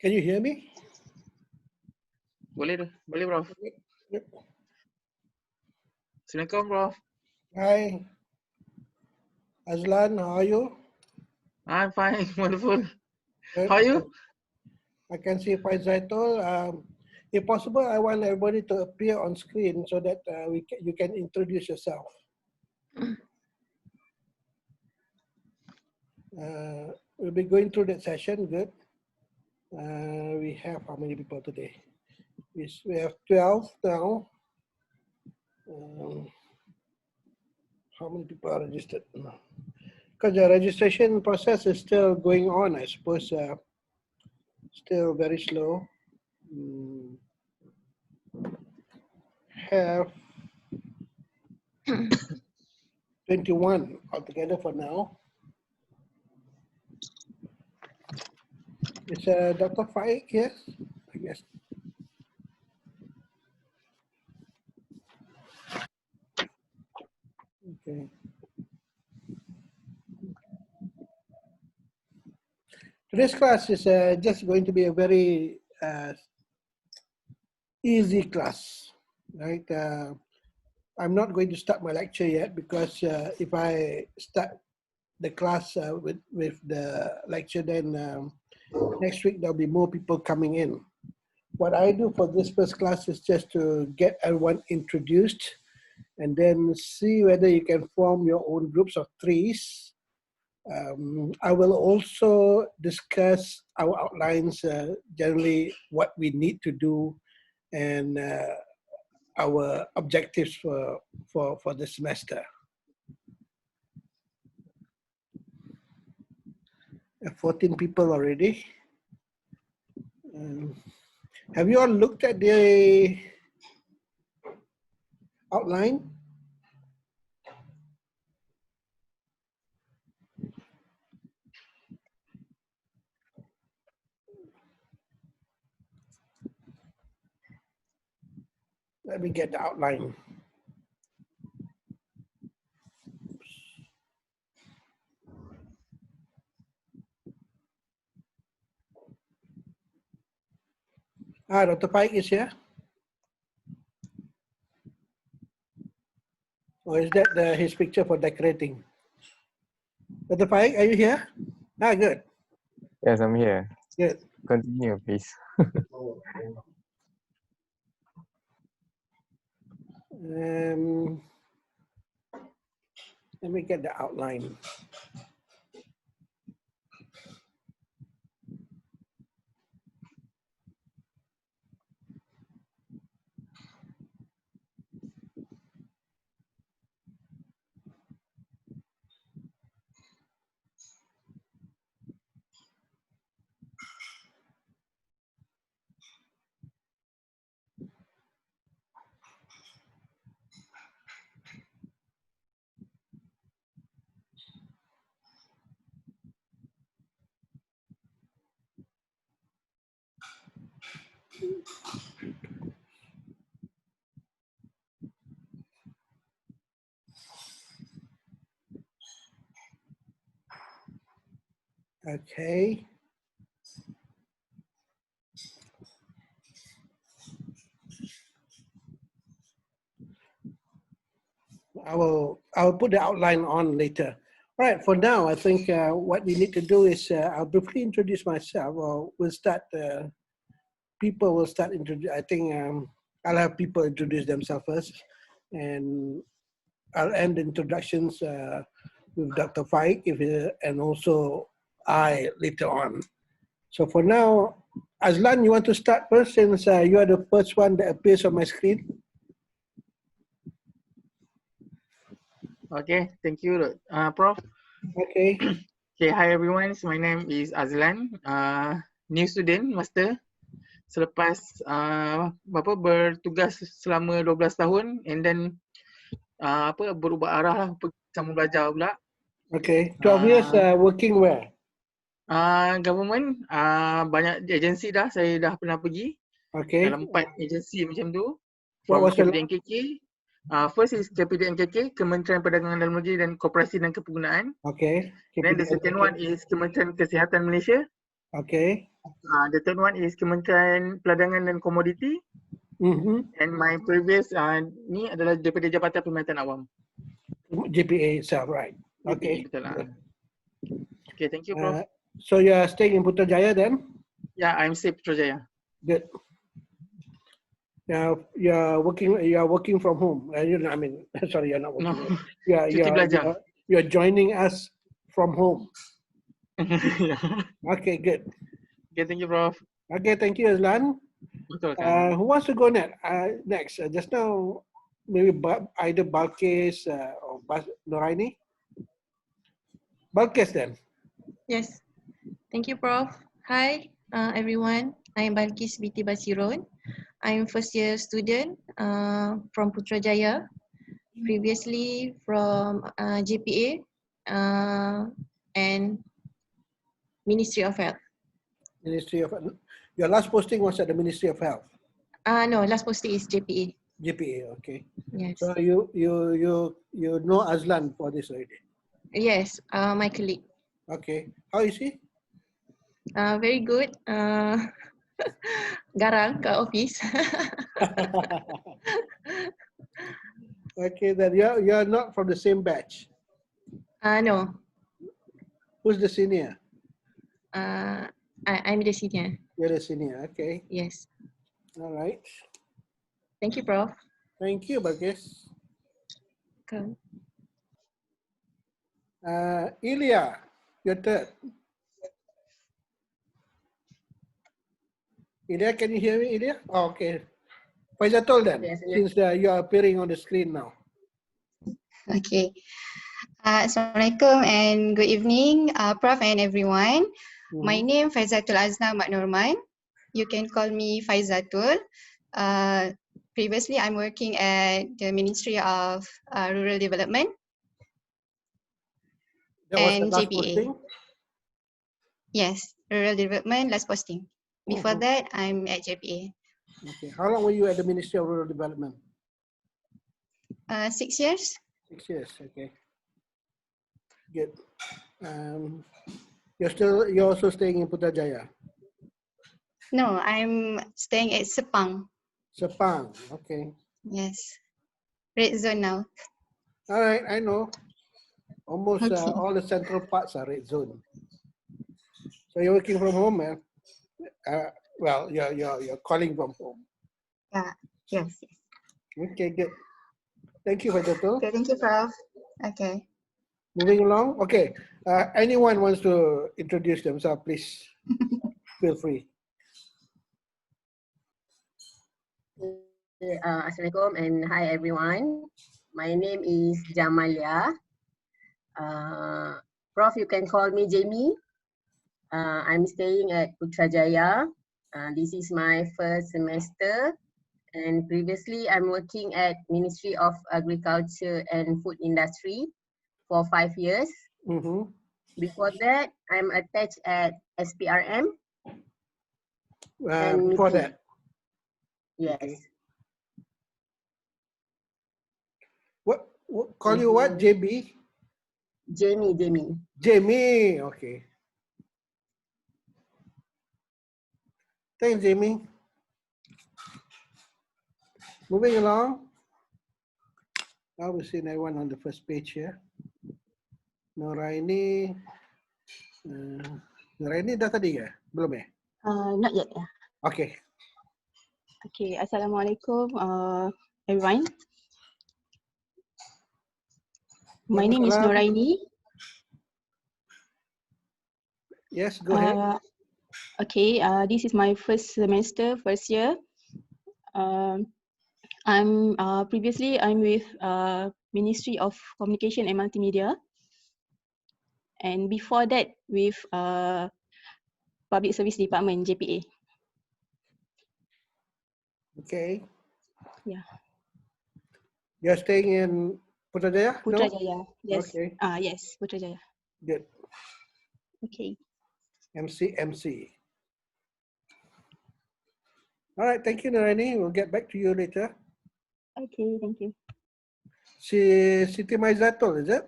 Can you hear me? Boleh tu, boleh Prof. Yep. Assalamualaikum Prof. Hi, Azlan, how are you? I'm fine, wonderful. Good. How are you? I can see Faizatul. If possible, I want everybody to appear on screen so that you can introduce yourself. We'll be going through that session. Good. We have how many people today? We have 12 now. How many people are registered? Because the registration process is still going on, I suppose. Still very slow. Have 21 altogether for now. Is Dr. Faik here? I guess. Okay. Today's class is just going to be a very easy class, right? I'm not going to start my lecture yet because if I start the class with the lecture, then next week there'll be more people coming in. What I do for this first class is just to get everyone introduced and then see whether you can form your own groups of threes. I will also discuss our outlines, generally what we need to do and our objectives for the semester. 14 people already. Have you all looked at the outline? Let me get the outline. Dr. Pike is here. Or is that his picture for decorating? Dr. Pike, are you here? Good. Yes, I'm here. Good. Continue, please. Let me get the outline. Okay. I will put the outline on later. All right, for now, I think what we need to do is I'll briefly introduce myself, or we'll start, people will start introduce. I think I'll have people introduce themselves first, and I'll end the introductions with Dr. Faik, and also I later on. So for now, Azlan, you want to start first since you are the first one that appears on my screen? Okay, thank you, Prof. Okay. Okay, hi everyone. So my name is Azlan, new student, master. Selepas bertugas selama 12 tahun, and then berubah arah lah, sama belajar pula. Okay, 12 years working where? Government, banyak agensi dah, saya dah pernah pergi. Okay. Dalam 4 agensi macam tu. What From was the KPDNKK. First is KPDNKK, Kementerian Perdagangan Dalam Negeri dan Koperasi dan Kepengguna. Okay. Then the second one is Kementerian Kesihatan Malaysia. Okay. The third one is Kementerian Perdagangan dan Komoditi. And my previous ni adalah daripada Jabatan Perkhidmatan Awam. GPA itself, right? GPA, Okay. betul lah. Good. Okay, thank you, Prof. So you are staying in Putrajaya then? Yeah, I'm safe Putrajaya. Good. Now you are working from home. I mean, sorry, you're not working. No. You're joining us from home. Yeah. Okay, good. Okay, thank you, Prof. Okay, thank you, Azlan. Betul kan? Who wants to go next? Just now, maybe either Balkis or Noraini. Balkis then. Yes. Thank you, Prof. Hi, everyone. I am Balkis Binti Basiron. I am first year student from Putrajaya. Previously from JPA and Ministry of Health. Your last posting was at the Ministry of Health. No, last posting is JPA. JPA, okay. Yes. So you know Azlan for this already. Yes, my colleague. Okay. How is he? Very good. Garang ke office. Okay, then you're not from the same batch. No. Who's the senior? I'm the senior. You're the senior, okay. Yes. All right. Thank you, Prof. Thank you, Balkis. Okay. Ilya, your turn. Ilya, can you hear me, Ilya? Oh, okay. Faizatul then, Yes, since you are appearing on the screen now. Okay. Assalamualaikum and good evening, Prof and everyone. My name is Faizatul Azna Mat Norman. You can call me Faizatul. Previously, I'm working at the Ministry of Rural Development That was and the last JPA. posting? Yes, Rural Development, last posting. Before that, I'm at JPA. Okay. How long were you at the Ministry of Rural Development? 6 years. 6 years, okay. Good. You're also staying in Putrajaya? No, I'm staying at Sepang. Sepang, okay. Yes. Red zone now. All right, I know. Almost Okay. all the central parts are red zone. So you're working from home, man. Well, you're calling from home. Yeah. Yes. Okay, good. Thank you, Faizatul. Okay, thank you, Prof. Okay. Moving along. Okay. Anyone wants to introduce themselves, please feel free. Assalamualaikum and hi everyone. My name is Jamalia. Prof, you can call me Jamie. I'm staying at Putrajaya. This is my first semester, and previously I'm working at Ministry of Agriculture and Food Industry for 5 years. Before that, I'm attached at SPRM. Before that? Yes. Okay. What call you what? JB? Jamie. Jamie, okay. Thanks, Jamie. Moving along. Now we've seen everyone on the first page here. Noraini. Noraini dah tadi ke? Belum ya? Not yet. Okay. Okay. Assalamualaikum, everyone. My name is Noraini. Yes, go ahead. Okay. This is my first semester, first year. I'm previously with Ministry of Communication and Multimedia, and before that with Public Service Department, JPA. Okay. Yeah. You're staying in Putrajaya? Putrajaya. No? Yes. Okay. Yes, Putrajaya. Good. Okay. MC. All right, thank you, Narani. We'll get back to you later. Okay, thank you. Siti Maizatul, is it?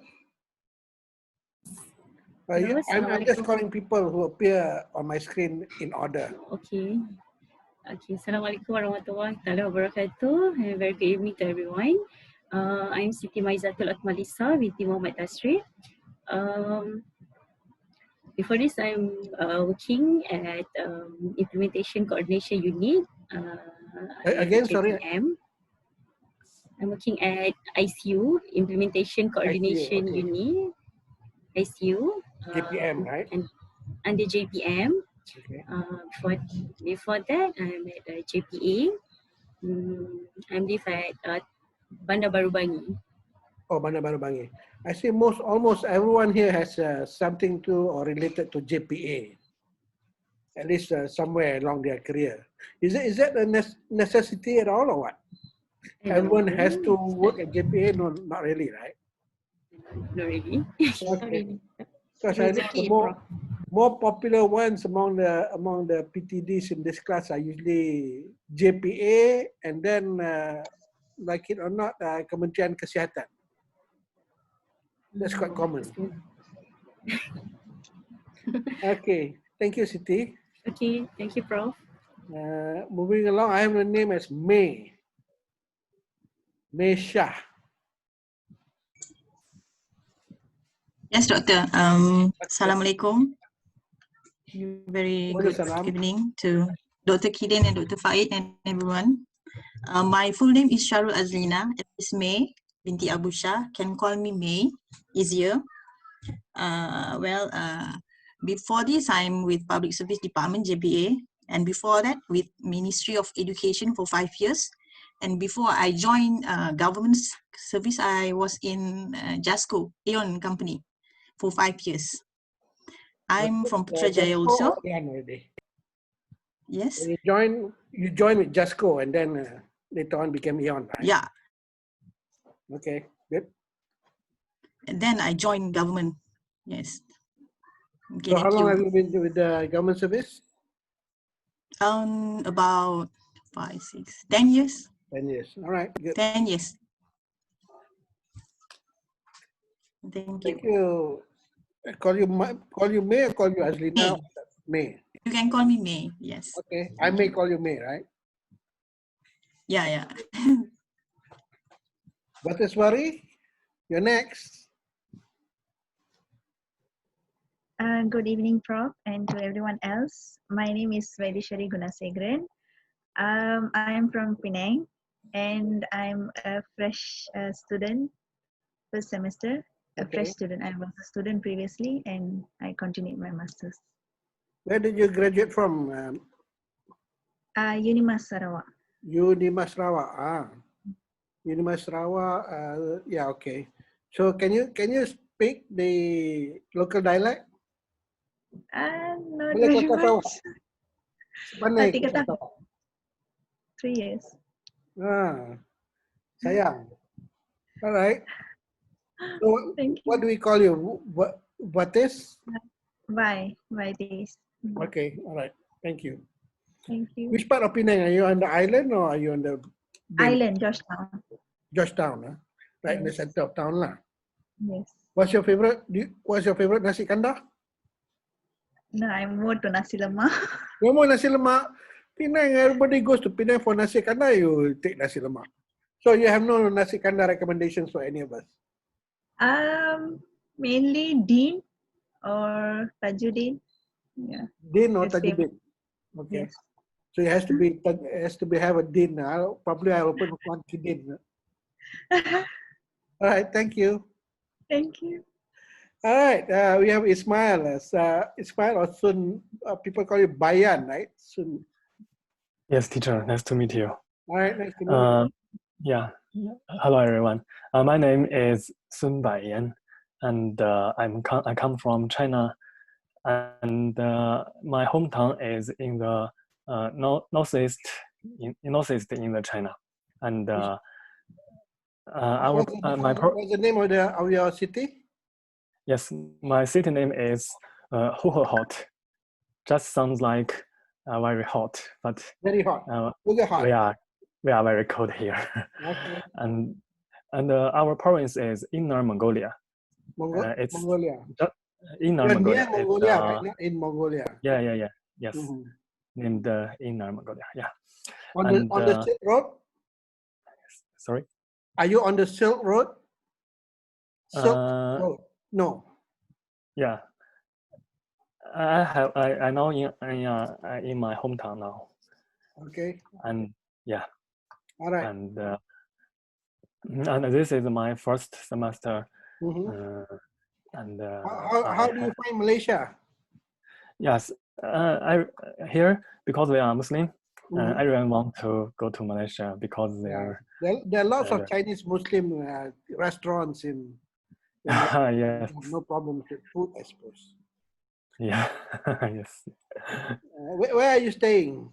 Hello, I'm just Assalamualaikum. calling people who appear on my screen in order. Okay. Okay, Assalamualaikum warahmatullahi wabarakatuh. And very good evening to everyone. I'm Siti Maizatul Akmalisa binti Muhammad Tasri. Before this, I'm working at Implementation Coordination Unit. Again, sorry. JPM. I'm working at ICU, Implementation Coordination okay. Unit, ICU. JPM, right? And under JPM. Okay. Before that, I'm at JPA. I'm live at Bandar Baru Bangi. Oh, Bandar Baru Bangi. I see almost everyone here has something to or related to JPA, at least somewhere along their career. Is that a necessity at all or what? Everyone has to work at JPA? No, not really, right? Not really. Okay. Because I know the more popular ones among the PTDs in this class are usually JPA and then, like it or not, Kementerian Kesihatan. That's quite common. Okay, thank you, Siti. Okay, thank you, Prof. Moving along, I have a name as May. May Shah. Yes, Doctor. Assalamualaikum. Very good evening to Dr. Kidin and Dr. Faid and everyone. My full name is Sharul Azlina. It's May binti Abu Shah. Can call me May, easier. Before this, I'm with Public Service Department, JPA. And before that, with Ministry of Education for 5 years. And before I joined government service, I was in JASCO, Aeon Company, for 5 years. I'm from Putrajaya also. Yes. You joined with JASCO and then later on became Aeon, right? Yeah. Okay, good. And then I joined government. Yes. So how long have you been with the government service? About 5, 6, 10 years. 10 years. All right, good. 10 years. Thank you. Call you May or call you Azlina? May. You can call me May, yes. Okay, I may call you May, right? Yeah, yeah. Bataswari, you're next. Good evening, Prof, and to everyone else. My name is Vaidishwari Gunasegren. I am from Penang, and I'm a fresh student, first semester. A fresh student. I was a student previously, and I continued my master's. Where did you graduate from? Unimas Sarawak. Unimas Sarawak. Unimas Sarawak. Yeah, okay. So can you speak the local dialect? Not very much. Mana 3 years. Sayang. All right. So what do we call you? What is? Why this? Okay, all right. Thank you. Thank you. Which part of Penang? Are you on the island or are you on the island, Georgetown? Georgetown, huh? Right in the center of town, lah. Yes. What's your favorite nasi kandar? No, I'm more to nasi lemak. You're more nasi lemak. Penang, everybody goes to Penang for nasi kandar. You take nasi lemak. So you have no nasi kandar recommendations for any of us? Mainly Dean or Tajuddin. Yeah. Dean or Tajuddin. Okay. Yes. So it has to be have a Dean. I'll open one Dean. All right. Thank you. Thank you. All right. We have Ismail. Ismail or Sun. People call you Bayan, right? Sun. Yes, teacher. Nice to meet you. All right. Nice to meet you. Yeah. Hello, everyone. My name is Sun Baiyan, and I come from China, and my hometown is in the northeast in the China, and what's the name of your city? Yes, my city name is Huhehot. Just sounds like very hot, but very hot. Hot. We are very cold here. Okay. and our province is Inner Mongolia. Mongolia. Inner You're Mongolia. near Mongolia, right? Not in Mongolia. Yeah. Yes. Mhm. In the Inner Mongolia. Yeah. On And, the Silk Road? sorry. Are you on the Silk Road? Silk Road? No. Yeah. I know in my hometown now. Okay. And yeah. All right. And this is my first semester. And How do you find Malaysia? Yes, here, because we are Muslim, everyone want to go to Malaysia because there are lots of Chinese Muslim restaurants in yes. No problem with food, I suppose. Yeah. Yes. Where are you staying?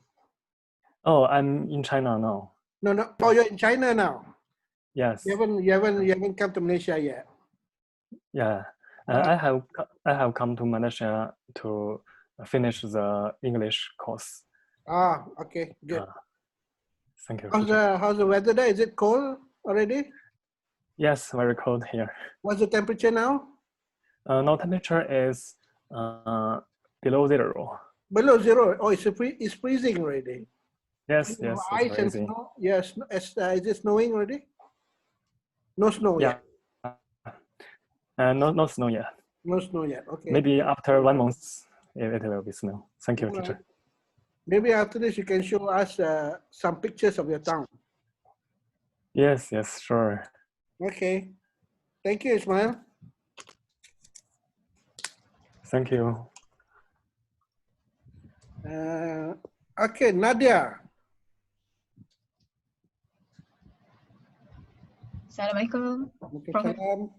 Oh, I'm in China now. No. Oh, you're in China now. Yes. You haven't come to Malaysia yet. Yeah. I have come to Malaysia to finish the English course. Ah, okay, good. Thank you. How's the weather there? Is it cold already? Yes, very cold here. What's the temperature now? Now temperature is below 0. Below 0. Oh, it's freezing already. Yes, yes, it's ice and freezing. snow. Yes, is it snowing already? No snow yet. No snow yet. No snow yet. Okay. Maybe after 1 month it will be snow. Thank you, All teacher. right. Maybe after this you can show us some pictures of your town. Yes, sure. Okay. Thank you, Ismail. Thank you. Okay, Nadia. Assalamualaikum. Waalaikumsalam.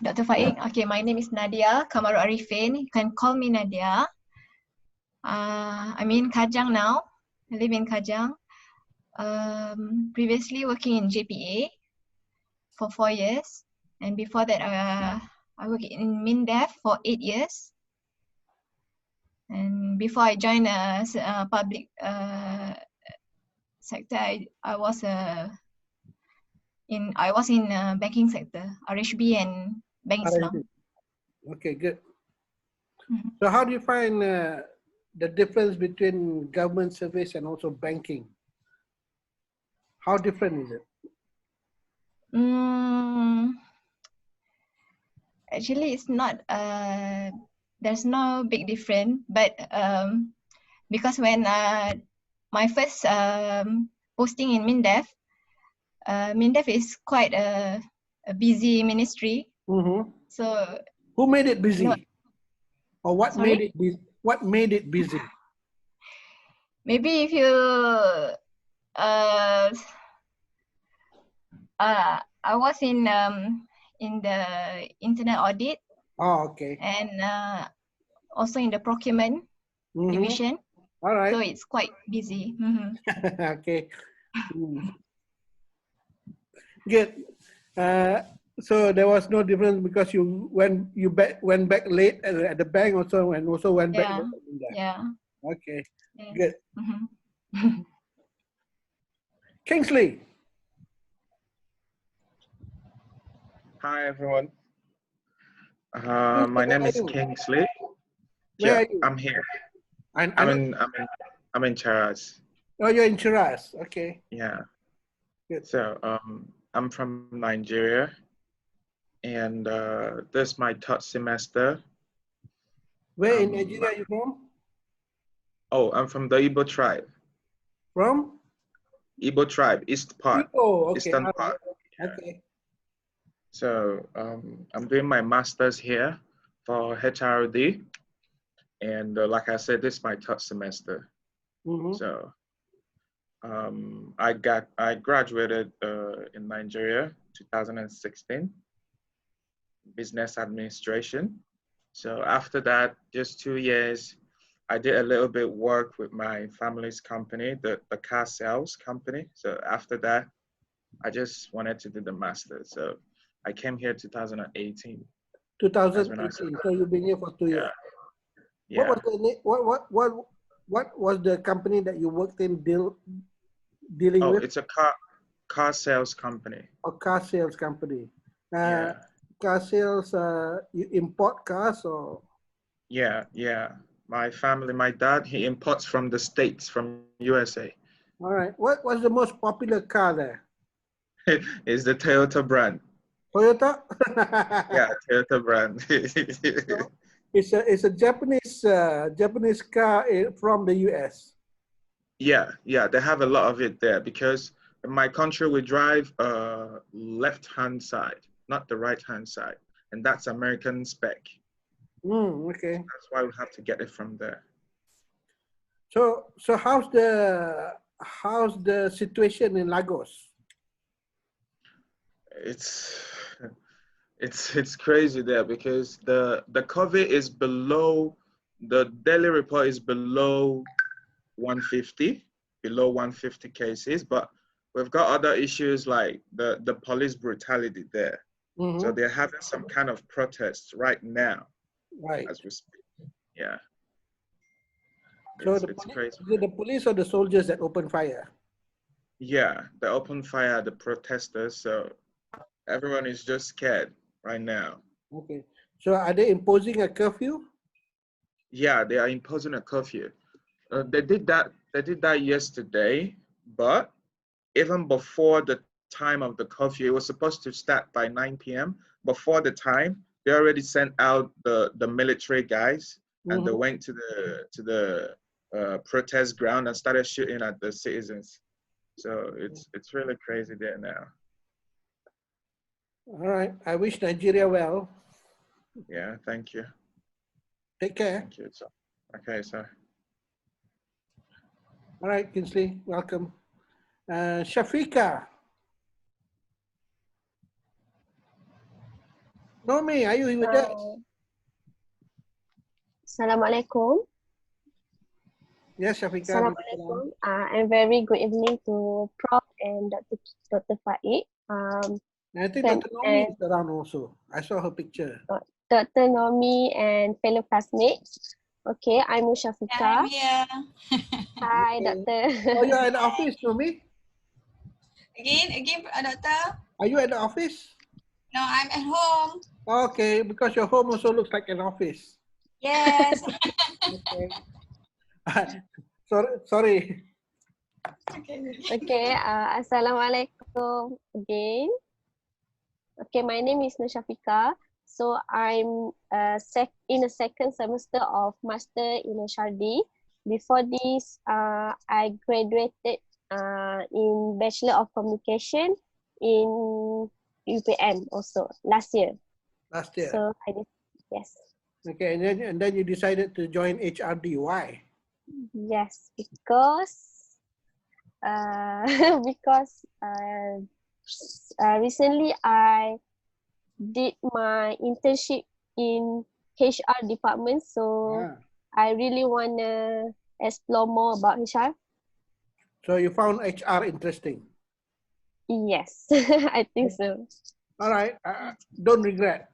Dr. Faik. Okay, my name is Nadia Kamaru Arifin. You can call me Nadia. I'm in Kajang now. I live in Kajang. Previously working in JPA for 4 years. And before that, I worked in MINDEF for 8 years. And before I joined public sector, I was in banking sector, RHB and Bank Islam. Okay, good. So how do you find the difference between government service and also banking? How different is it? Actually, it's not, there's no big difference, but because when my first posting in MINDEF, MINDEF is quite a busy ministry. So who made it busy? Or what Sorry? made it busy? What made it busy? Maybe if you I was in the internet audit. Oh, okay. And also in the procurement division. All right. So it's quite busy. Okay. Good. So there was no difference because you went back late at the bank also and also went back. Yeah. Okay. Yes. Good. Kingsley. Hi everyone. My name is Kingsley. Where are you? I'm here. I'm in Cheras. Oh, you're in Cheras. Okay. Yeah. Good. So I'm from Nigeria, and this is my 3rd semester. Where in Nigeria are you from? Oh, I'm from the Igbo tribe. From? Igbo tribe, East part. Oh, okay. Eastern Right. part. Yeah. Okay. So I'm doing my master's here for HRD, and like I said, this is my 3rd semester. So I graduated in Nigeria 2016, business administration. So after that, just 2 years, I did a little bit work with my family's company, the car sales company. So after that, I just wanted to do the master. So I came here 2018. 2018. So you've been here for 2 years. Yeah. What was the company that you worked in dealing with? It's a car sales company. A car sales company. Yeah. car sales, you import cars or? Yeah, yeah. My family, my dad, he imports from the States, from USA. All right. What's the most popular car there? It's the Toyota brand. Toyota? Yeah, Toyota brand. So it's a Japanese car from the US. Yeah, yeah, they have a lot of it there because in my country we drive left-hand side, not the right-hand side, and that's American spec. Okay. That's why we have to get it from there. So how's the situation in Lagos? It's crazy there because the COVID is below, the daily report is below 150 cases, but we've got other issues like the police brutality there. So they're having some kind of protests right now, right, as we speak. Yeah. So it's crazy. is it the police or the soldiers that open fire? Yeah, they open fire at the protesters, so everyone is just scared right now. Okay. So are they imposing a curfew? Yeah, they are imposing a curfew. They did that yesterday, but even before the time of the curfew, it was supposed to start by 9 p.m. Before the time, they already sent out the military guys, and they went to the protest ground and started shooting at the citizens. So it's really crazy there now. All right. I wish Nigeria well. Yeah, thank you. Take care. Thank you. Okay, sir. All right, Kinsley, welcome. Shafika. Nomi, are you with us? Assalamualaikum. Yes, Shafika. Assalamualaikum. And very good evening to Prof and Dr. Faik. I think Dr. Nomi is around also. I saw her picture. Dr. Nomi and fellow classmates. Okay, I'm Shafika. I'm here. Hi, Okay. Doctor. Oh, you're at the office, Nomi? Again, Doctor? Are you at the office? No, I'm at home. Okay, because your home also looks like an office. Yes. Okay. Sorry. Okay, Assalamualaikum again. Okay, my name is Shafika. So I'm in the second semester of Master in HRD. Before this, I graduated in Bachelor of Communication in UPM also last year. Last year. So I did, yes. Okay, and then you decided to join HRD. Why? Yes, because recently I did my internship in HR department, so I really wanna explore more about HR. So you found HR interesting? Yes, I think so. All right, don't regret.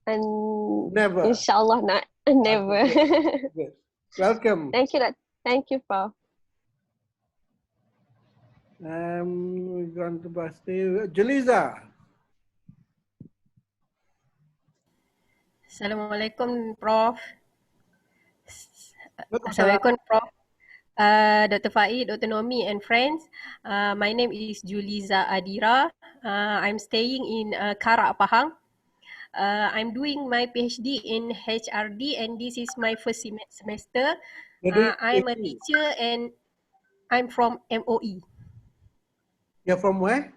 And never. Inshallah not. Never. Okay, good. Welcome. Thank you. Thank you, Prof. We're going to Basti. Jaliza. Assalamualaikum, Prof. Assalamualaikum, Prof. Dr. Faik, Dr. Nomi, and friends. My name is Juliza Adira. I'm staying in Karak, Pahang. I'm doing my PhD in HRD, and this is my first semester. I'm a teacher, and I'm from MOE. You're from where?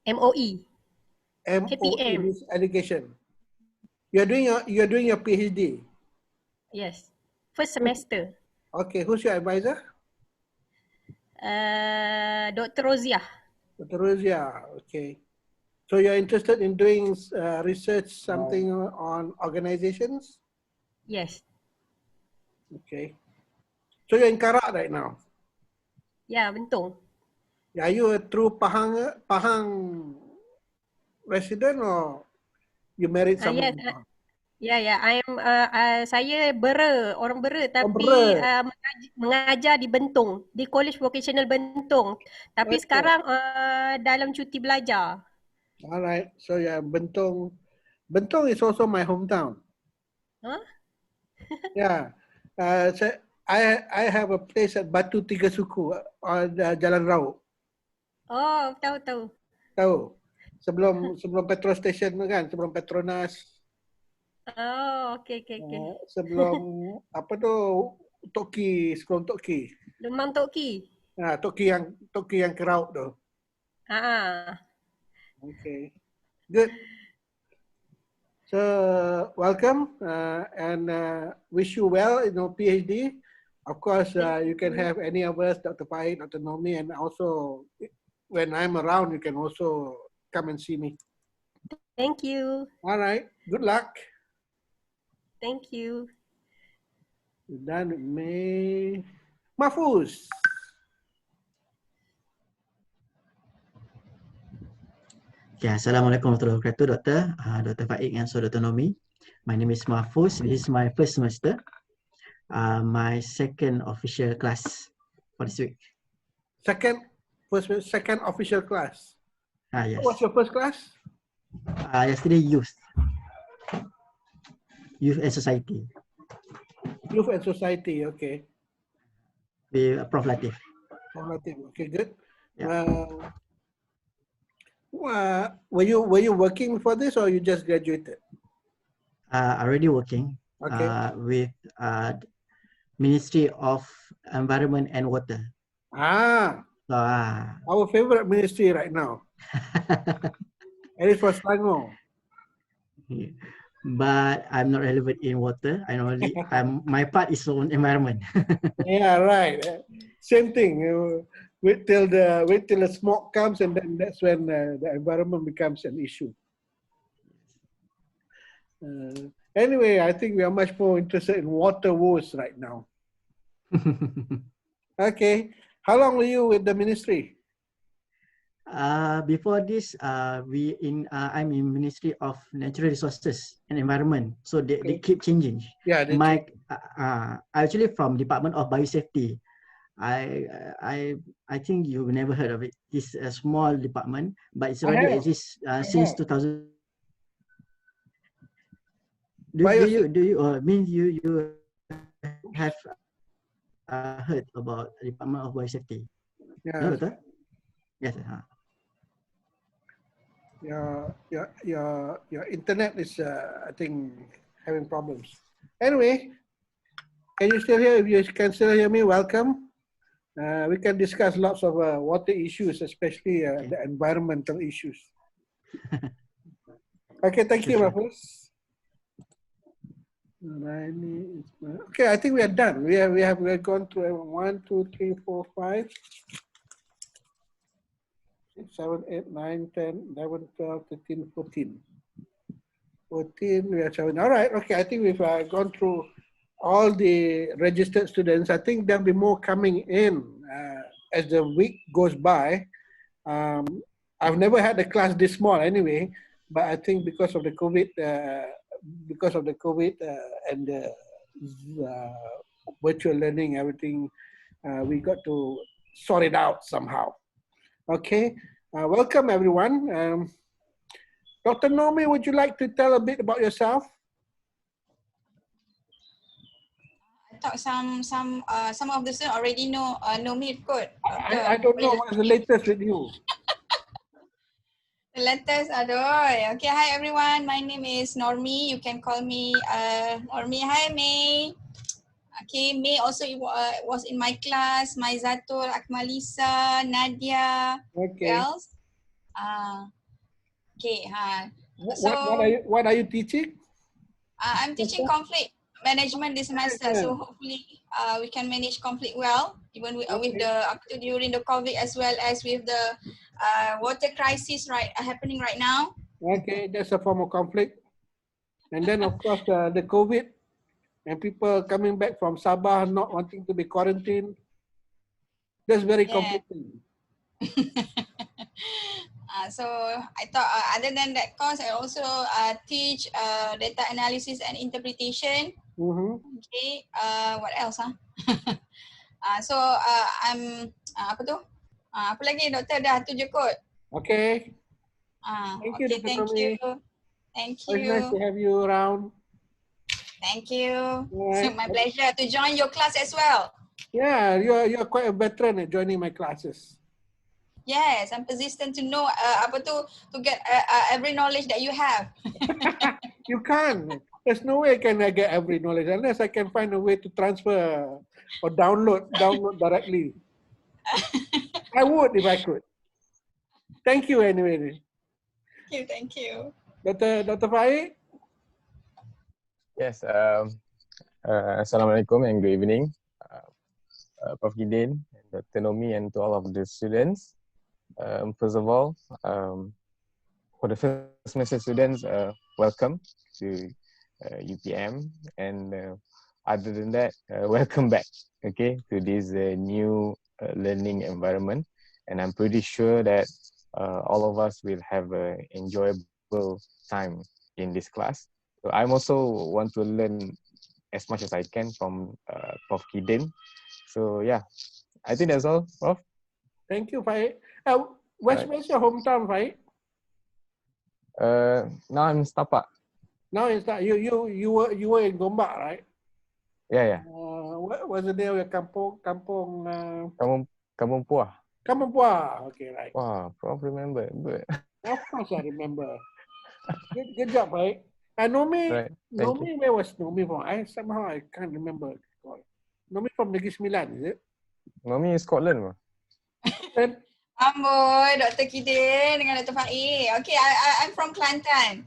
MOE. MOE means education. You're doing your PhD. Yes, first semester. Okay, who's your advisor? Dr. Rozia. Dr. Rozia, okay. So you're interested in doing research, something on organizations? Yes. Okay. So you're in Karak right now? Yeah, Bentong. Are you a true Pahang resident or you married someone? Yes, I'm saya orang Bera tapi mengajar di Bentong, di College Vocational Bentong. Tapi sekarang dalam cuti belajar. All right. So yeah, Bentong is also my hometown. Huh? Yeah. So I have a place at Batu Tiga Suku on Jalan Rau. Oh, tahu. Tahu? Sebelum petrol station tu kan, sebelum Petronas, Oh, okay. sebelum apa tu sebelum Toki. Demam Toki. Toki yang keraut tu. Okay. Good. So welcome and wish you well in your PhD. Of course, you can have any of us, Dr. Pai, Dr. Nomi, and also when I'm around, you can also come and see me. Thank you. All right. Good luck. Thank you. Done with me. Mahfuz. Okay, Assalamualaikum warahmatullahi wabarakatuh, Doktor. Dr. Faik and so Dr. Nomi. My name is Mahfuz. This is my first semester. My second official class for this week. Second official class. Yes. What was your first class? Yesterday, youth and society. Youth and society. Okay. With Prof. Latif. Prof. Latif. Okay, good. Yeah. Were you working for this or you just graduated? Already working. Okay. With Ministry of Environment and Water. Our favorite ministry right now. It is for Selangor. But I'm not relevant in water. My part is on environment. Yeah, right. Same thing. Wait till the smoke comes, and then that's when the environment becomes an issue. Anyway, I think we are much more interested in water woes right now. Okay. How long were you with the ministry? Before this, I'm in Ministry of Natural Resources and Environment. So they keep changing. Yeah. Actually from Department of Biosafety. I think you've never heard of it. It's a small department, but it's already exists since 2000. Do you have heard about Department of Biosafety? Yeah. No, betul? Yes. Your internet is I think having problems. Anyway, can you still hear? If you can still hear me, welcome. We can discuss lots of water issues, especially the environmental issues. Okay, thank you, Mahfuz. Okay, I think we are done. We have gone through 1, 2, 3, 4, 5, 6, 7, 8, 9, 10, 11, 12, 13, 14. 14, we are 7. All right, okay, I think we've gone through all the registered students. I think there'll be more coming in as the week goes by. I've never had a class this small anyway, but I think because of the COVID, and the virtual learning, everything, we got to sort it out somehow. Okay, welcome everyone. Dr. Nomi, would you like to tell a bit about yourself? I thought some of the students already know me good. I don't know what's the latest with you. The latest, adoy. Okay, hi everyone. My name is Normi. You can call me Normi. Hi May. Okay, May also was in my class. Maizatul, Akmalisa, Nadia. Okay. Who else? Okay. What are you teaching? I'm teaching conflict management this semester. So hopefully we can manage conflict well, even with during the COVID as well as with the water crisis happening right now. Okay, that's a form of conflict. And then of course the COVID and people coming back from Sabah not wanting to be quarantined. That's very complicated. So I thought other than that course, I also teach data analysis and interpretation. Okay, what else? So I'm apa lagi doktor dah tu je kot. Okay. Thank you, Okay, Dr. thank you. Nomi. Thank It's nice to you. have you around. Thank you. All It's right. my pleasure to join your class as well. Yeah, you're quite a veteran at joining my classes. Yes, I'm persistent to know to get every knowledge that you have. You can't. There's no way I can get every knowledge unless I can find a way to transfer or download directly. I would if I could. Thank you anyway. Thank you. Dr. Faik? Yes. Assalamualaikum and good evening, Prof. Gideon, Dr. Nomi, and to all of the students. First of all, for the first semester students, welcome to UPM, and other than that, welcome back, okay, to this new learning environment. And I'm pretty sure that all of us will have an enjoyable time in this class. So I'm also want to learn as much as I can from Prof. Gideon. So yeah, I think that's all, Prof. Thank you, Faik. Where's your hometown, Faik? Now I'm in Setapak. Now it's not you were in Gombak, right? Yeah. What was the name of your kampung? Kampung Puah. Kampung Puah. Okay, right. Wow, Prof remember. Good. Of course I remember. Good job, right? Nomi, Right. Thank you. where was Nomi from? Somehow I can't remember. Nomi from Negeri Sembilan, is it? Nomi is Scotland, bro. Amboi, Dr. Kidin dengan Dr. Faik. Okay, I'm from Kelantan.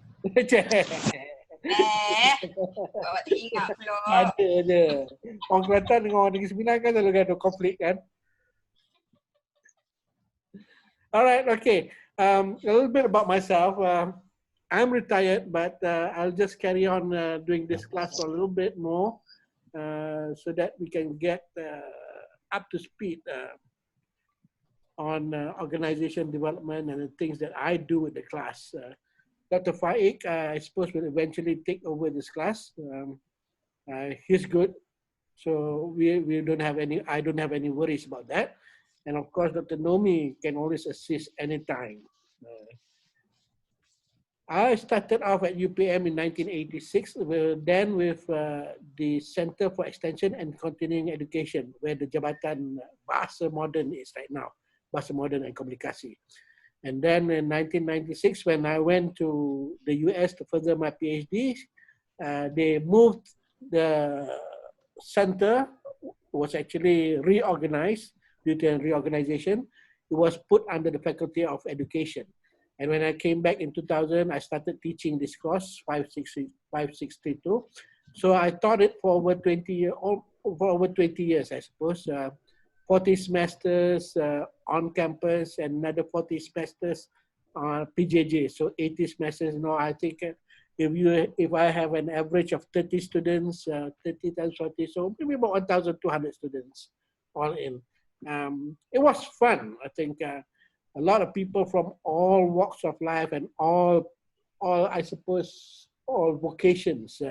Bawa tak ingat pula. Ada. Orang Kelantan dengan orang Negeri Sembilan kan selalu ada konflik kan? Alright, okay. A little bit about myself. I'm retired, but I'll just carry on doing this class for a little bit more so that we can get up to speed on organization development and the things that I do with the class. Dr. Faik, I suppose, will eventually take over this class. He's good, so we don't have any. I don't have any worries about that. And of course, Dr. Nomi can always assist anytime. I started off at UPM in 1986, then with the Center for Extension and Continuing Education, where the Jabatan Bahasa Modern is right now, Bahasa Modern and Komunikasi. And then in 1996, when I went to the US to further my PhD, they moved the center, was actually reorganized due to a reorganization. It was put under the Faculty of Education. And when I came back in 2000, I started teaching this course, 5632. So I taught it for over 20 years, I suppose. 40 semesters on campus and another 40 semesters PJJ, so 80 semesters. You know, I think if I have an average of 30 students, 30 times 40, so maybe about 1,200 students all in. It was fun. I think a lot of people from all walks of life and all I suppose, all vocations.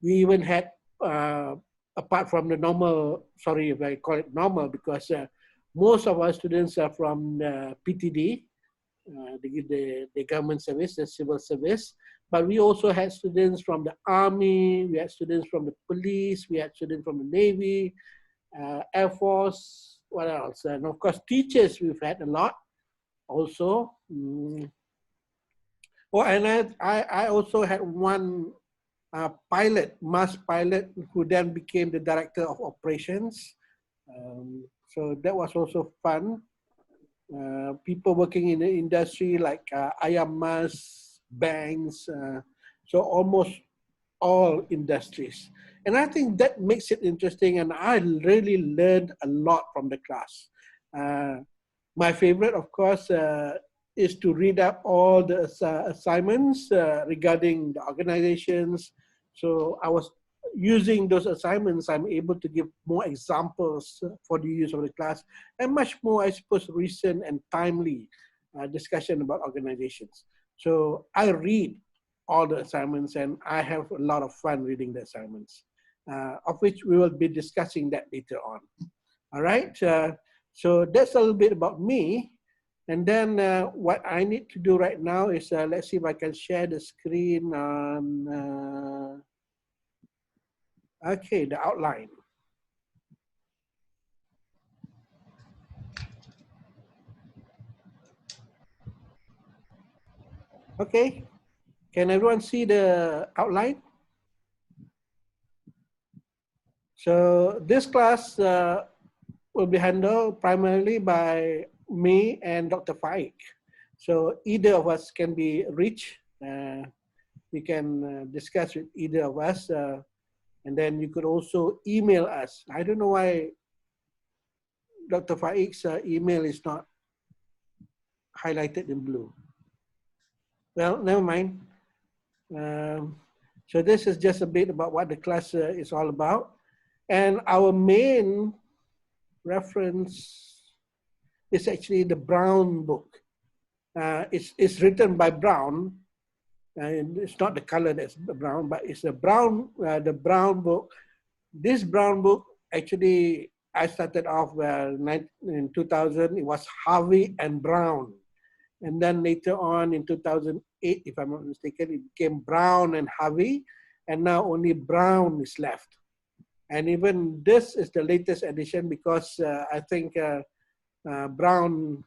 We even had, apart from the normal, sorry if I call it normal, because most of our students are from PTD, the government service, the civil service, but we also had students from the Army, we had students from the police, we had students from the Navy, Air Force, what else? And of course, teachers we've had a lot also. Oh, and I also had one pilot, mass pilot, who then became the director of operations. So that was also fun. People working in the industry like ayam mas, banks, so almost all industries. And I think that makes it interesting, and I really learned a lot from the class. My favorite, of course, is to read up all the assignments regarding the organizations. So I was using those assignments, I'm able to give more examples for the use of the class, and much more, I suppose, recent and timely discussion about organizations. So I read all the assignments, and I have a lot of fun reading the assignments, of which we will be discussing that later on. All right, so that's a little bit about me. And then what I need to do right now is, let's see if I can share the screen on, okay, the outline. Okay, can everyone see the outline? So this class will be handled primarily by me and Dr. Faik. So either of us can be reached. We can discuss with either of us. And then you could also email us. I don't know why Dr. Faik's email is not highlighted in blue. Well, never mind. So this is just a bit about what the class is all about. And our main reference is actually the Brown book. It's written by Brown, and it's not the color that's brown, but it's the Brown book. This Brown book, actually, I started off in 2000. It was Harvey and Brown. And then later on in 2008, if I'm not mistaken, it became Brown and Harvey. And now only Brown is left. And even this is the latest edition because I think Brown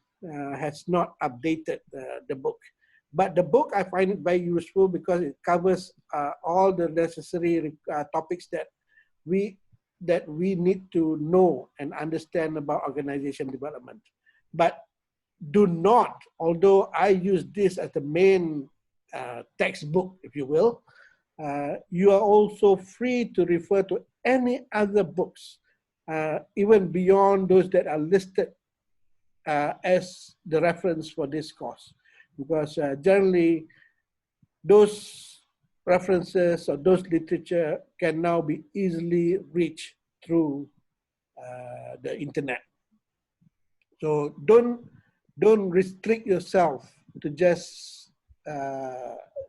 has not updated the book. But the book, I find it very useful because it covers all the necessary topics that we need to know and understand about organization development. But do not, although I use this as the main textbook, if you will, you are also free to refer to any other books, even beyond those that are listed as the reference for this course. Because generally, those references or those literature can now be easily reached through the internet. So don't restrict yourself to just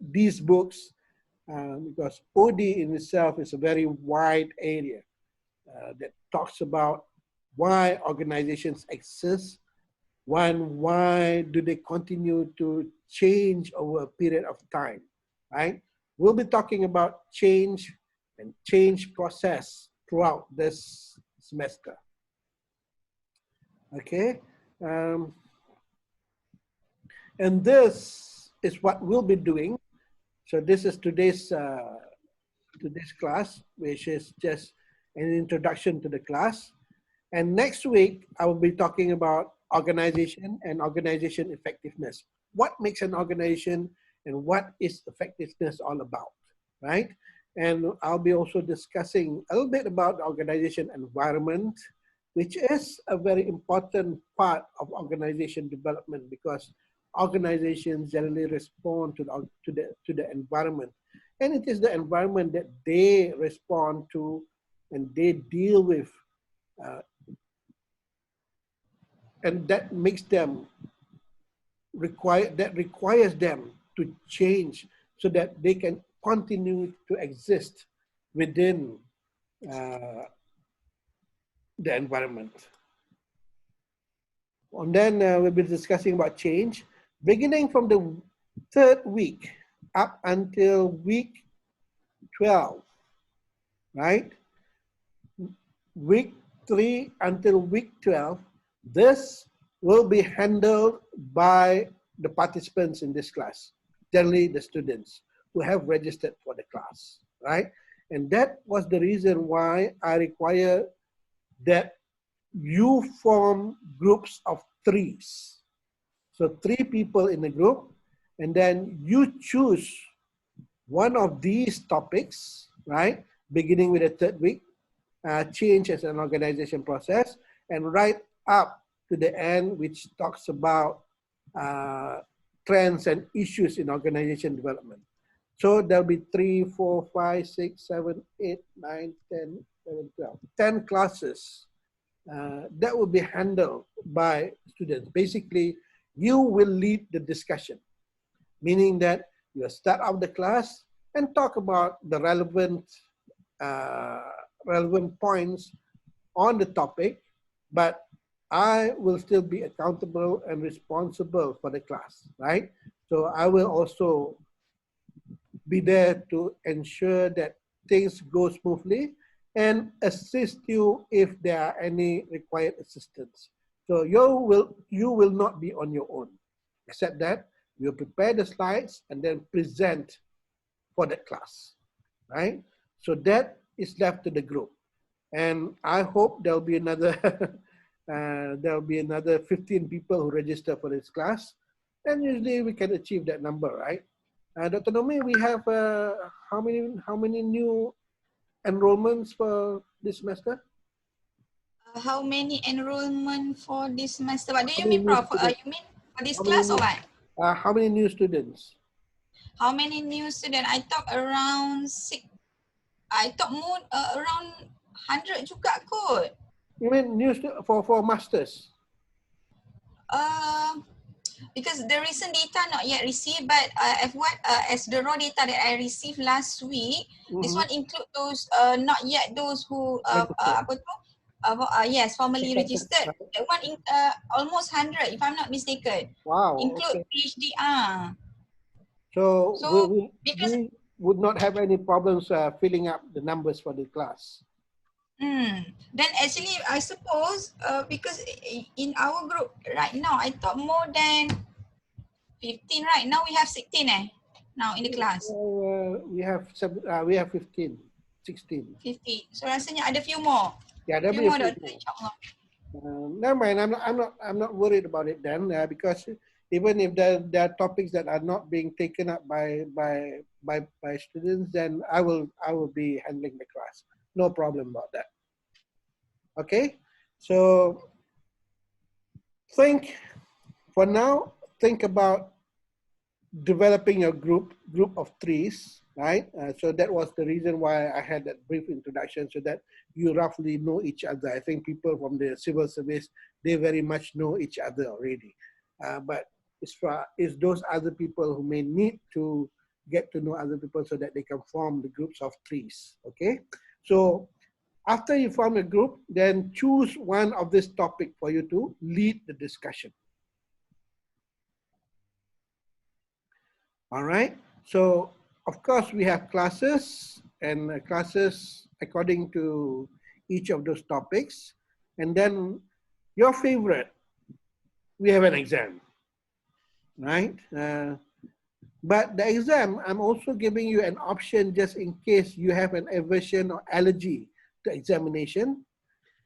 these books because OD in itself is a very wide area that talks about why organizations exist, why do they continue to change over a period of time, right? We'll be talking about change and change process throughout this semester. Okay, and this is what we'll be doing. So this is today's class, which is just an introduction to the class. And next week, I will be talking about organization and organization effectiveness. What makes an organization and what is effectiveness all about, right? And I'll be also discussing a little bit about the organization environment, which is a very important part of organization development because organizations generally respond to the environment. And it is the environment that they respond to and they deal with. And that makes them requires them to change so that they can continue to exist within the environment. And then we'll be discussing about change, beginning from the 3rd week up until week 12, right? Week 3 until week 12, this will be handled by the participants in this class, generally the students who have registered for the class, right? And that was the reason why I require that you form groups of 3s. So 3 people in the group, and then you choose one of these topics, right? Beginning with the 3rd week, change as an organization process, and right up to the end, which talks about trends and issues in organization development. So there'll be 3, 4, 5, 6, 7, 8, 9, 10, 11, 12, 10 classes that will be handled by students. Basically, you will lead the discussion, meaning that you start out the class and talk about the relevant points on the topic, but I will still be accountable and responsible for the class, right? So I will also be there to ensure that things go smoothly and assist you if there are any required assistance. So you will not be on your own, except that we'll prepare the slides and then present for the class, right? So that is left to the group. And I hope there'll be another 15 people who register for this class. And usually we can achieve that number, right? Dr. Nomi, we have how many new enrollments for this semester? How many enrollment for this semester? What do How you many mean, new Prof? students? You mean for this How many class or what? how many new students? How many new students? I thought around more around 100 juga kot. You mean new for masters? Because the recent data not yet received, but as the raw data that I received last week, this one include those not yet those who yes, formally registered. That one almost 100 if I'm not mistaken. Wow. Include Okay. PhD. So we because would not have any problems filling up the numbers for the class. Then actually I suppose because in our group right now I thought more than 15 right now we have 16 now in the class. We have 15, 16. 50. So rasanya ada few more. Yeah, there'll Few be a more few Dr. more. InsyaAllah. Never mind. I'm not worried about it then, because even if there are topics that are not being taken up by students, then I will be handling the class. No problem about that. Okay, so think about developing your group of threes, right? So that was the reason why I had that brief introduction, so that you roughly know each other. I think people from the civil service, they very much know each other already. But it's those other people who may need to get to know other people so that they can form the groups of threes, okay? So after you form a group, then choose one of this topic for you to lead the discussion. All right, so of course we have classes, and classes according to each of those topics. And then your favorite, we have an exam, right? But the exam, I'm also giving you an option just in case you have an aversion or allergy to examination.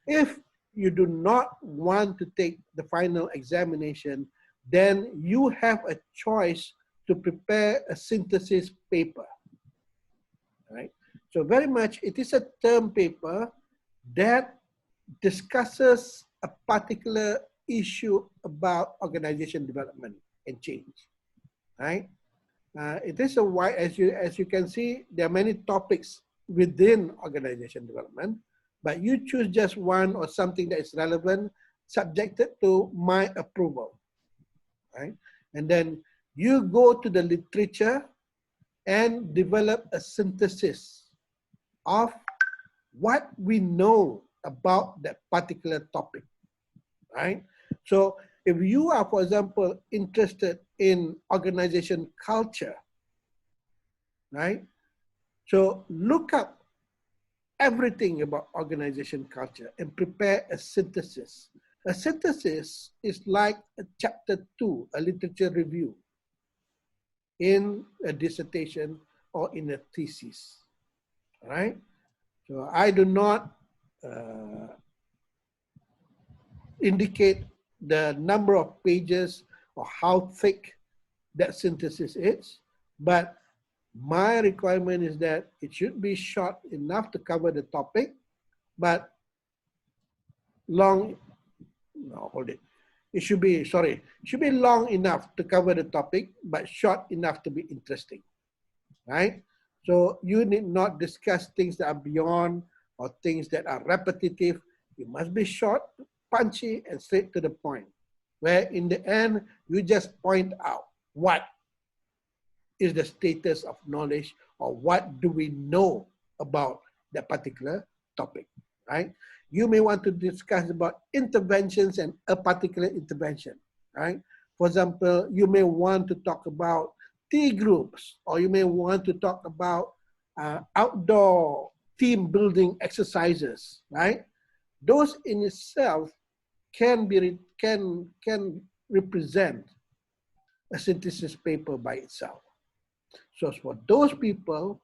If you do not want to take the final examination, then you have a choice to prepare a synthesis paper, right? So very much, it is a term paper that discusses a particular issue about organization development and change, right? It is a wide, as you can see, there are many topics within organization development, but you choose just one or something that is relevant, subjected to my approval, right? And then you go to the literature and develop a synthesis of what we know about that particular topic, right? So if you are, for example, interested in organization culture, right? So look up everything about organization culture and prepare a synthesis. A synthesis is like a chapter 2, a literature review in a dissertation or in a thesis, all right? So I do not indicate the number of pages or how thick that synthesis is, but my requirement is that it should be short enough to cover the topic, but long, no, hold it. It should be, sorry, it should be long enough to cover the topic, but short enough to be interesting, right? So you need not discuss things that are beyond or things that are repetitive. You must be short, punchy, and straight to the point, where in the end, you just point out what is the status of knowledge or what do we know about that particular topic, right? You may want to discuss about interventions and a particular intervention, right? For example, you may want to talk about tea groups, or you may want to talk about outdoor team building exercises, right? Those in itself can represent a synthesis paper by itself. So for those people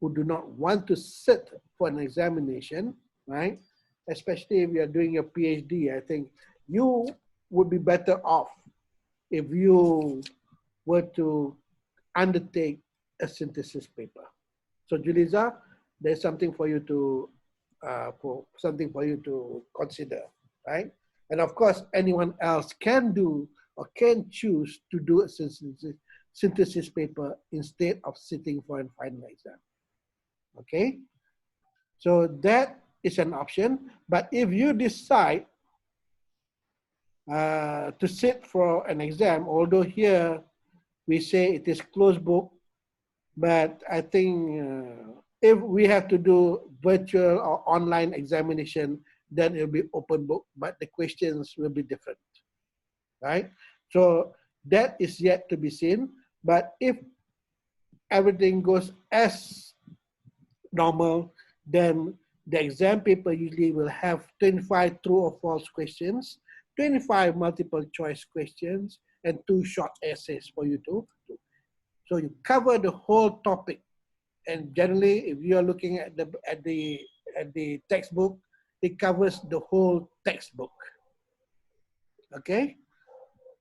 who do not want to sit for an examination, right? Especially if you're doing your PhD, I think you would be better off if you were to undertake a synthesis paper. So Julissa, there's something for you to consider, right? And of course, anyone else can do or can choose to do a synthesis paper instead of sitting for a final exam. Okay, so that is an option. But if you decide to sit for an exam, although here we say it is closed book, but I think if we have to do virtual or online examination, then it will be open book, but the questions will be different, right? So that is yet to be seen. But if everything goes as normal, then the exam paper usually will have 25 true or false questions, 25 multiple choice questions, and 2 short essays for you to do. So you cover the whole topic. And generally, if you are looking at the textbook, it covers the whole textbook. Okay?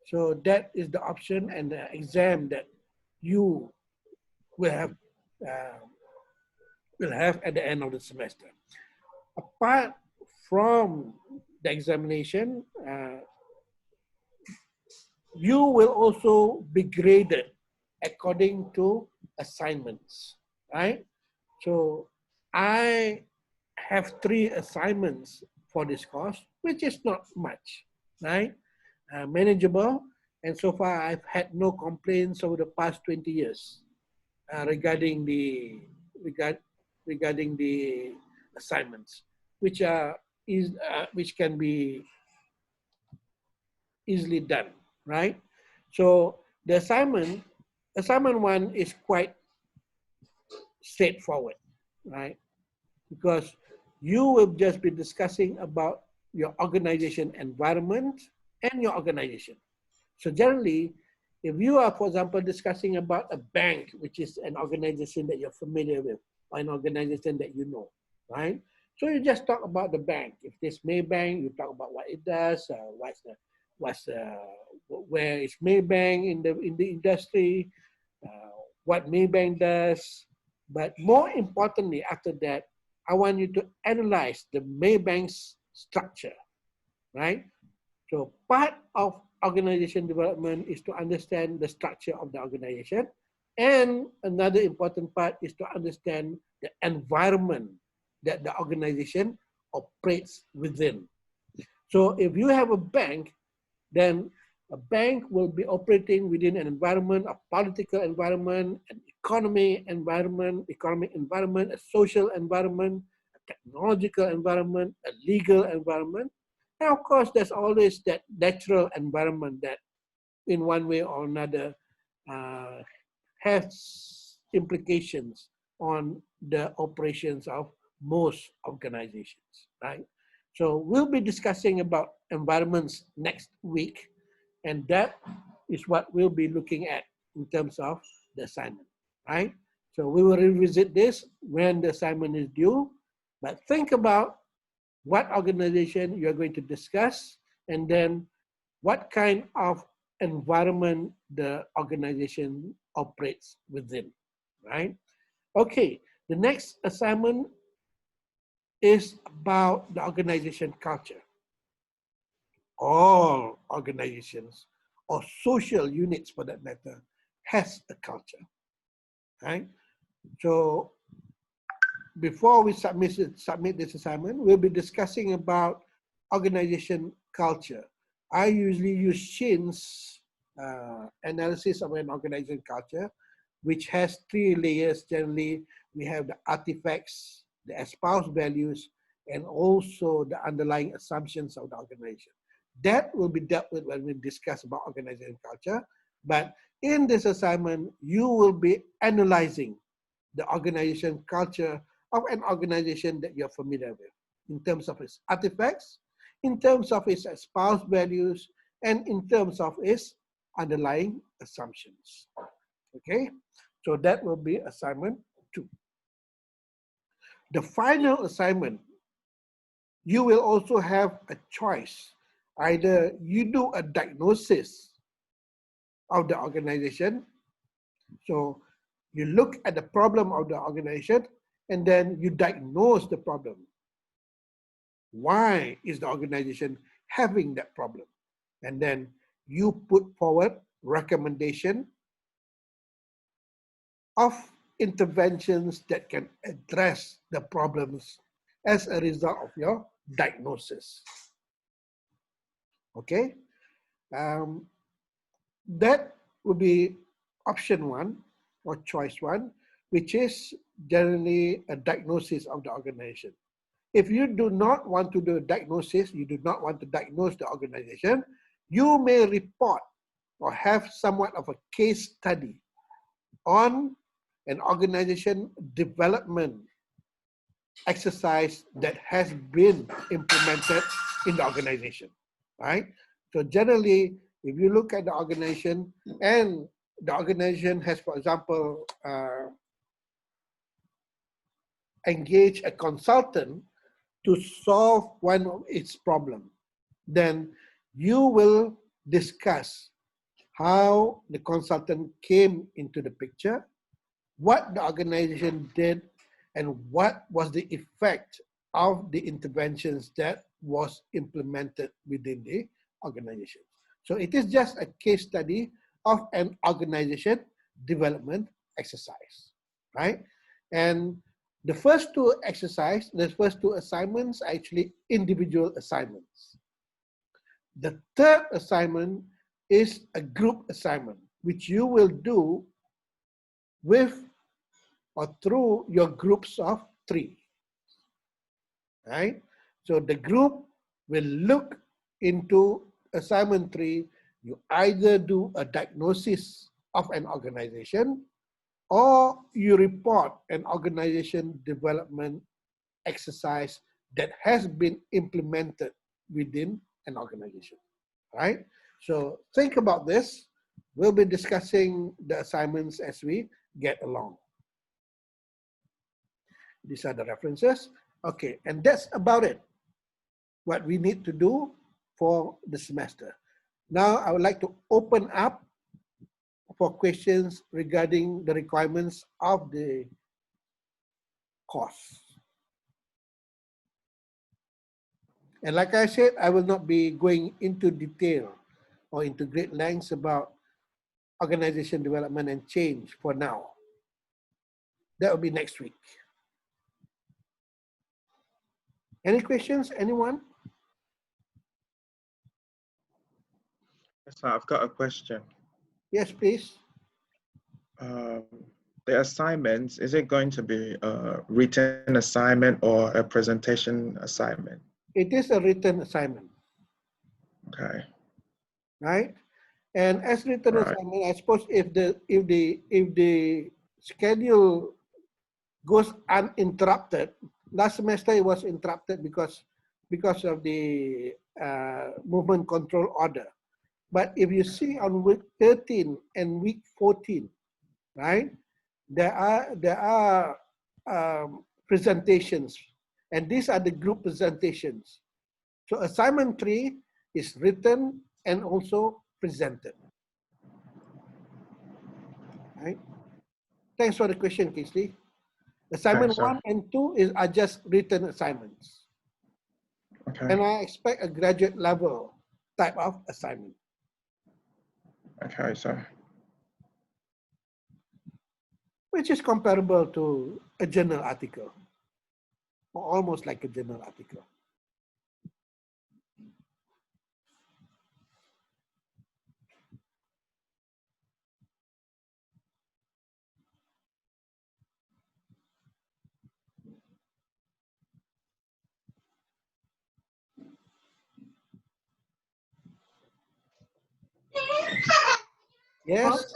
So that is the option and the exam that you will have at the end of the semester. Apart from the examination, you will also be graded according to assignments, right? So I have 3 assignments for this course, which is not much, right? Manageable, and so far I've had no complaints over the past 20 years regarding the assignments, which can be easily done, right? So the assignment 1 is quite straightforward, right? Because you will just be discussing about your organization environment and your organization. So generally, if you are, for example, discussing about a bank, which is an organization that you're familiar with, or an organization that you know, right? So you just talk about the bank. If it's Maybank, you talk about what it does, where is Maybank in the industry, what Maybank does. But more importantly, after that, I want you to analyze the Maybank's structure, right? So part of organization development is to understand the structure of the organization. And another important part is to understand the environment that the organization operates within. So if you have a bank, then a bank will be operating within an environment, a political environment, an economic environment, a social environment, a technological environment, a legal environment. And of course, there's always that natural environment that in one way or another has implications on the operations of most organizations, right? So we'll be discussing about environments next week, and that is what we'll be looking at in terms of the assignment, right? So we will revisit this when the assignment is due, but think about what organization you're going to discuss, and then what kind of environment the organization operates within, right? Okay, the next assignment is about the organization culture. All organizations or social units for that matter has a culture, right? So before we submit this assignment, we'll be discussing about organization culture. I usually use Shin's analysis of an organization culture, which has 3 layers. Generally, we have the artifacts, the espoused values, and also the underlying assumptions of the organization. That will be dealt with when we discuss about organization culture. But in this assignment, you will be analyzing the organization culture of an organization that you're familiar with in terms of its artifacts, in terms of its espoused values, and in terms of its underlying assumptions. Okay, so that will be assignment 2. The final assignment, you will also have a choice. Either you do a diagnosis of the organization, so you look at the problem of the organization and then you diagnose the problem. Why is the organization having that problem? And then you put forward recommendation of interventions that can address the problems as a result of your diagnosis. Okay, that would be option 1 or choice 1, which is generally a diagnosis of the organization. If you do not want to do a diagnosis, you do not want to diagnose the organization, you may report or have somewhat of a case study on an organization development exercise that has been implemented in the organization, right? So generally, if you look at the organization and the organization has, for example, engaged a consultant to solve one of its problems, then you will discuss how the consultant came into the picture, what the organization did, and what was the effect of the interventions that was implemented within the organization. So it is just a case study of an organization development exercise, right? And the first 2 exercises, the first 2 assignments are actually individual assignments. The third assignment is a group assignment, which you will do with or through your groups of 3, right? So the group will look into assignment 3. You either do a diagnosis of an organization or you report an organization development exercise that has been implemented within an organization, right? So think about this. We'll be discussing the assignments as we get along. These are the references. Okay, and that's about it, what we need to do for the semester. Now, I would like to open up for questions regarding the requirements of the course. And like I said, I will not be going into detail or into great lengths about organization development and change for now. That will be next week. Any questions, anyone? Yes, I've got a question. Yes, please. The assignments, is it going to be a written assignment or a presentation assignment? It is a written assignment. Okay. Right? And as written assignment, I suppose if the schedule goes uninterrupted, last semester it was interrupted because of the movement control order. But if you see on week 13 and week 14, right, there are presentations, and these are the group presentations. So assignment 3 is written and also presented. Right? Thanks for the question, Kingsley. Assignment 1 and 2 are just written assignments. Okay. And I expect a graduate level type of assignment. Okay, so. Which is comparable to a journal article, or almost like a journal article. Yes.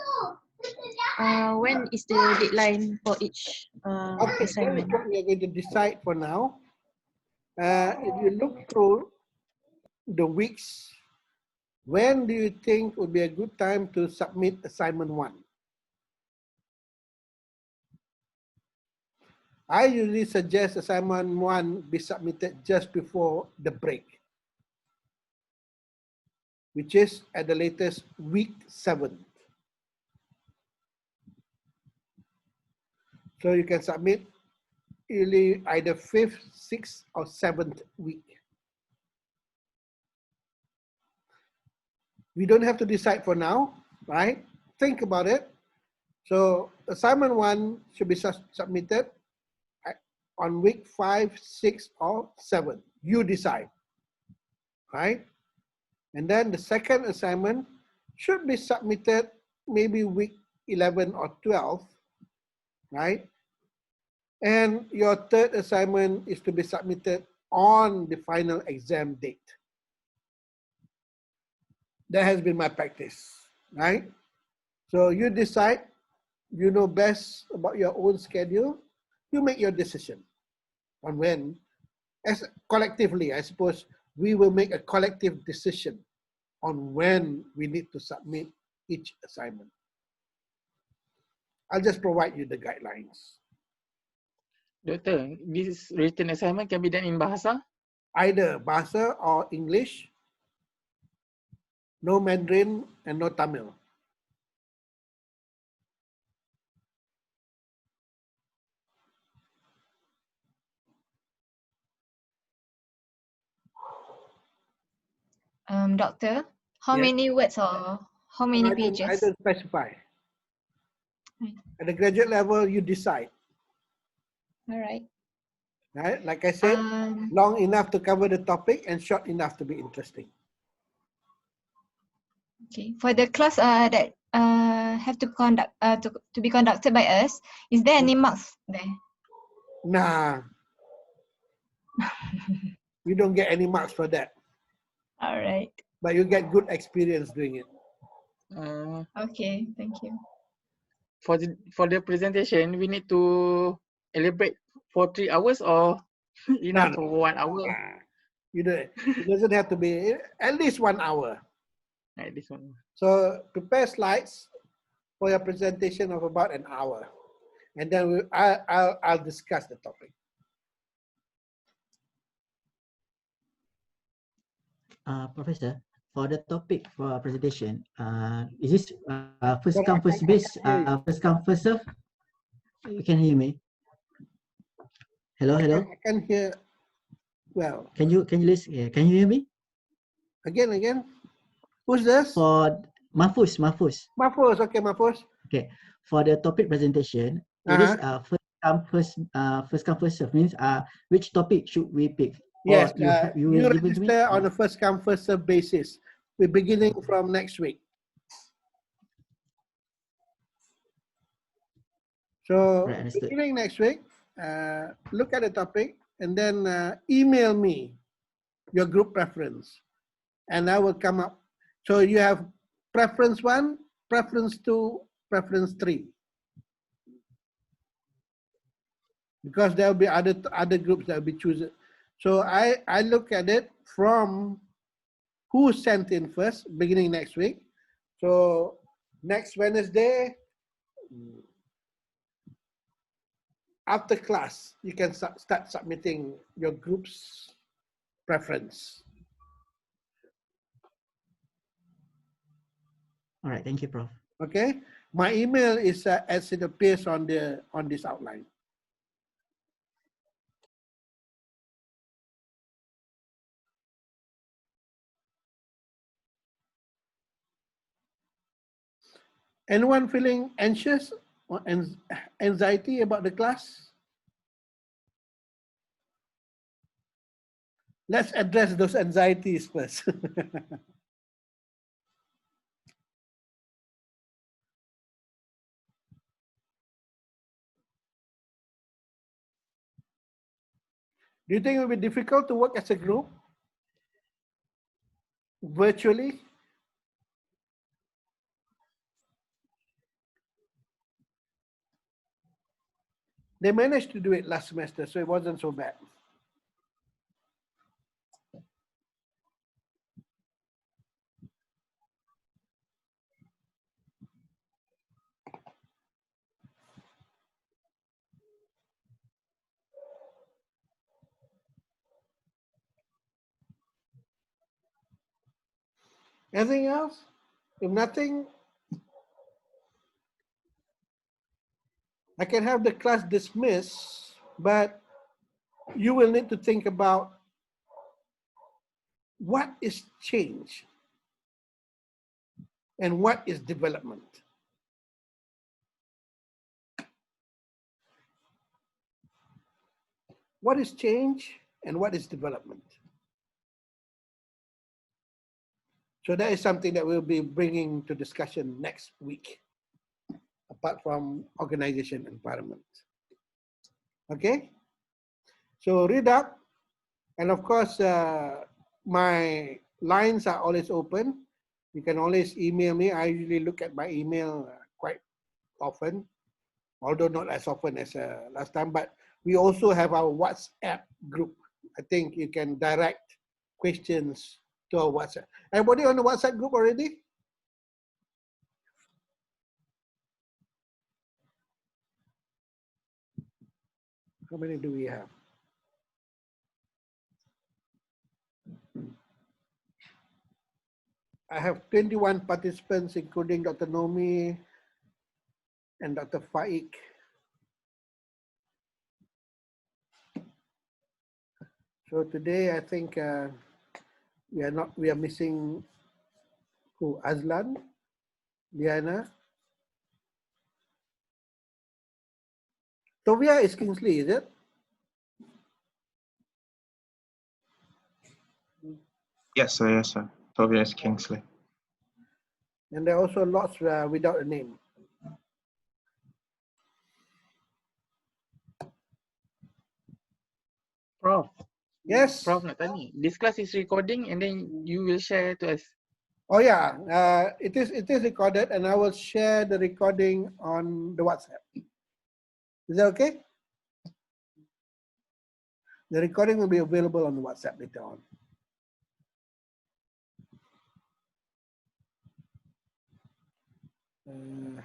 When is the deadline for each Okay, that is assignment? what we are going to decide for now. If you look through the weeks, when do you think would be a good time to submit assignment 1? I usually suggest assignment 1 be submitted just before the break, which is at the latest week 7. So you can submit either 5th, 6th, or 7th week. We don't have to decide for now, right? Think about it. So assignment 1 should be submitted on week 5, 6, or 7. You decide, right? And then the second assignment should be submitted maybe week 11 or 12, right? And your third assignment is to be submitted on the final exam date. That has been my practice, right? So you decide, you know best about your own schedule, you make your decision on when, as collectively, I suppose, we will make a collective decision on when we need to submit each assignment. I'll just provide you the guidelines. Doctor, this written assignment can be done in Bahasa? Either Bahasa or English, no Mandarin and no Tamil. Doctor, how Yes. many words or how many I pages? don't specify. Right. At the graduate level, you decide. All right. Right? Like I said, long enough to cover the topic and short enough to be interesting. Okay. For the class that have to conduct to be conducted by us, is there any marks there? Nah. You don't get any marks for that. All right. But you get good experience doing it. Okay, thank you. For the presentation, we need to elaborate for 3 hours or enough for 1 hour? You know, it doesn't have to be at least 1 hour. At least 1 hour. So prepare slides for your presentation of about an hour, and then I'll discuss the topic. Professor, for the topic for our presentation, is this first come first base, first come first serve? You can hear me? Hello, hello. I can hear well. Can you listen? Yeah, can you hear me? Again. Who's this? For Mahfuz. Mahfuz, okay, Mahfuz. Okay. For the topic presentation, it is first come first serve means which topic should we pick? Yes, Or you will give it to me? register on a first come first serve basis. We're beginning from next week. So Right, understood. beginning next week, look at the topic and then email me your group preference, and I will come up. So you have preference 1, preference 2, preference 3. Because there will be other groups that will be chosen. So I look at it from who sent in first, beginning next week. So next Wednesday, after class, you can start submitting your group's preference. All right, thank you, Prof. Okay, my email is as it appears on this outline. Anyone feeling anxious or anxiety about the class? Let's address those anxieties first. Do you think it will be difficult to work as a group virtually? They managed to do it last semester, so it wasn't so bad. Anything else? If nothing, I can have the class dismissed, but you will need to think about what is change and what is development. What is change and what is development? So that is something that we'll be bringing to discussion next week, apart from organization and environment. Okay? So read up, and of course, my lines are always open. You can always email me. I usually look at my email quite often, although not as often as last time, but we also have our WhatsApp group. I think you can direct questions to our WhatsApp. Everybody on the WhatsApp group already? How many do we have? I have 21 participants, including Dr. Nomi and Dr. Faik. So today, I think we are missing who? Azlan, Diana. Tovia is Kingsley, is it? Yes, sir. Yes, sir. Tobias Kingsley. And there are also lots without a name. Prof. Yes. Prof nak tanya. This class is recording and then you will share to us. Oh yeah, it is recorded, and I will share the recording on the WhatsApp. Is that okay? The recording will be available on the WhatsApp later on.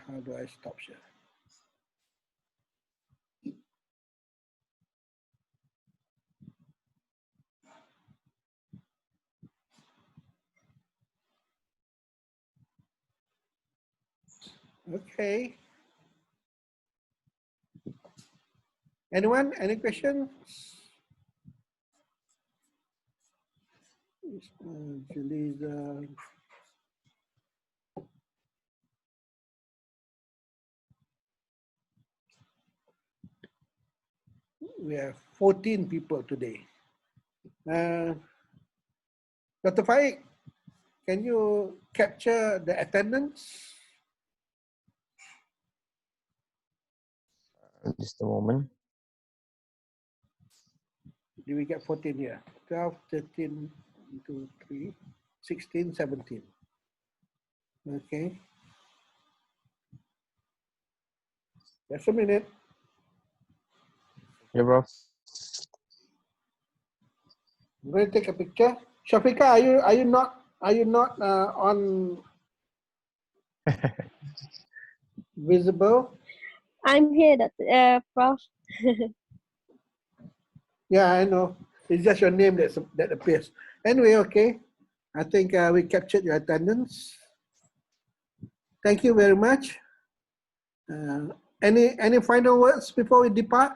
How do I stop share? Okay. Anyone? Any questions? Julissa. We have 14 people today. Dr. Faik, can you capture the attendance? Just a moment. Do we get 14 here? 12, 13, 2, 3, 16, 17. Okay. Just a minute. Yeah, bro. I'm going to take a picture. Shafika, are you not on visible? I'm here, Prof. Yeah, I know. It's just your name that appears. Anyway, okay. I think we captured your attendance. Thank you very much. Any final words before we depart?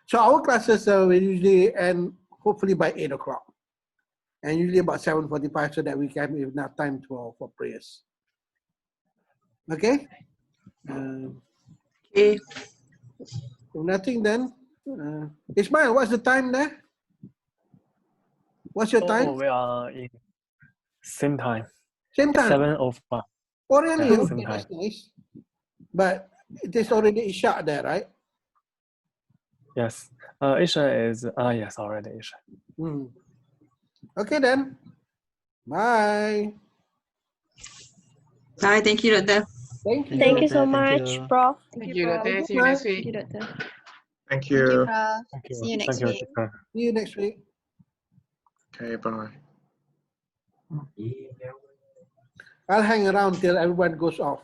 So our classes will usually end hopefully by 8 o'clock, and usually about 7:45 so that we can have enough time for prayers. Okay? Okay. If nothing then, Ismail, what's the time there? What's your time? Oh, we are in same time. Same time? 7:05. Oh, really? Yeah, Okay, same that's time. nice. But it is already Isha there, right? Yes. Isha is, yes, already Isha. Okay then. Bye. Bye. Thank you, Doctor. Thank you. Thank you so Thank much, you. Prof. Thank you, Doctor. See you Bye. next week. Thank you, Doctor. Thank Thank you, you. Prof. Thank you. See you next Thank you, week. teacher. See you next week. Okay, bye. I'll hang around till everyone goes off.